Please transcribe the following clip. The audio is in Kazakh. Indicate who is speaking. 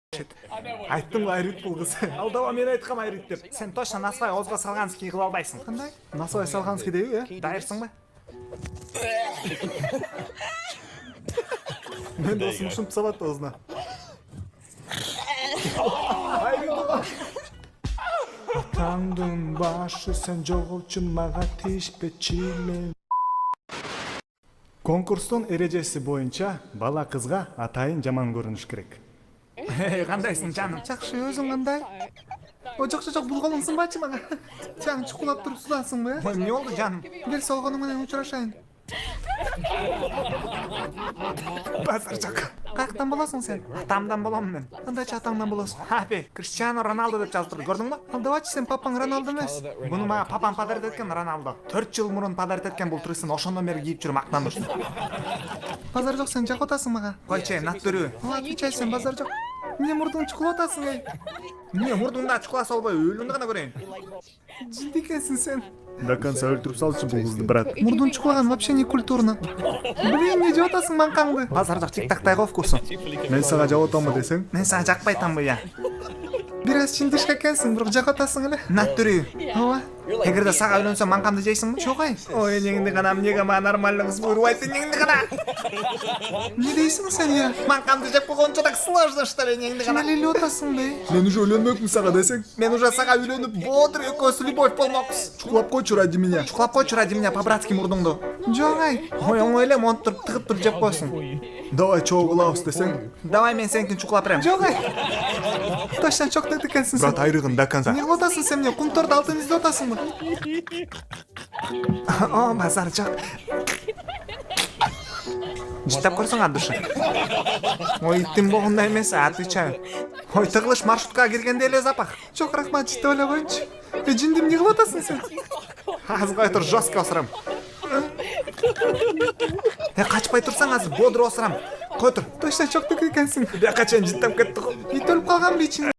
Speaker 1: Айттым ғой айрит бұл қыз. Алдaba мен айтқам айрит деп. Сен точно насыбай озға салғанский қылып албайсың. Қандай? Насыбай салғанский деу, дайырсың ба? Мен досым ұшымып салады озына. Атаңдың башы сен жоғылчы маға тиішпечи мен. Конкурстун эрежеси боюнча бала кызга атайын жаман көрүнүш керек. Кандайсың жаным? Жакшы, өзүң кандай? Жок, бул колуң сынбачы мага. Жаң чукулап туруп суласың ба? Эмне болду жаным? Кел сол колуң менен учурашайын. Базар жок. Каяктан болосуң сен? Атамдан болом мен. Кандайча атаңдан болосуң? Апе, Криштиано Роналдо деп жазып турду, көрдүңбү? Алдабачы, сен папаң Роналдо эмес. Буну мага папам подарит эткен Роналдо. 4 жыл мурун подарит эткен бул трысын ошондон бери кийип жүрүм, актанып. Базар жок, сен жак атасың мага. Койчу, наттыруу. Отвечай, сен базар жок. Эмне мурдуң чукулап атасың, эй? Эмне мурдуңда чукуласа болбой, өлүңдү гана көрөйүн. Жинди экенсиң сен. До конца өлтүрүп салчы бул кызды, брат. Мурдуң чукулаган вообще не культурно. Блин, эмне жеп атасың манкаңды? Базар жок, тик-тактай го вкусу. Мен сага жеп атамбы десең? Мен сага жакпайтамбы, я. Бир аз чиндишка экенсиң, бирок жеп атасың эле. Наттыруу. Ооба. Эгерде сага үйлөнсөм манкамды жейсиңби? Жок ай. Ой, эмнеңди гана, эмнеге мага нормальный кыз буйрубайт, эмнеңди гана? Не дейсиң сен, я? Манкамды жеп койгончо так сложно, что ли, эмнеңди гана? Чын эле атасың бе? Мен уже үйлөнмөкмүн сага десең. Мен уже сага үйлөнүп, бодыр экөөсү любовь болмокпуз. Чукулап койчу ради меня. Чукулап койчу ради меня по-братски мурдуңду. Жок ай. Ой, оңой эле монтуп тыгып туруп жеп койсуң. Давай чогуу кылабыз десең. Давай мен сеникин чукулап берем. Жок ай. Точно чок деп экенсиң сен. Брат, айрыгын до конца. Эмне кылып атасың сен, эмне кумторду алтын издеп атасыңбы? О, базар жок. Життеп көрсөң адышы. Ой, иттин болгондой эмес, отвечаю. Ой, тыгылыш маршруткага киргенде эле запах. Жок, рахмат, життеп эле коеюнчу. Жинди, эмне кылып атасың сен? Азыр кой тур, жестко осурам. Качпай турсаң азыр бодур осурам. Кой тур. Точно чок деп экенсиң. Бияка чейин життеп кетти го. Ит өлүп калганбы ичинде?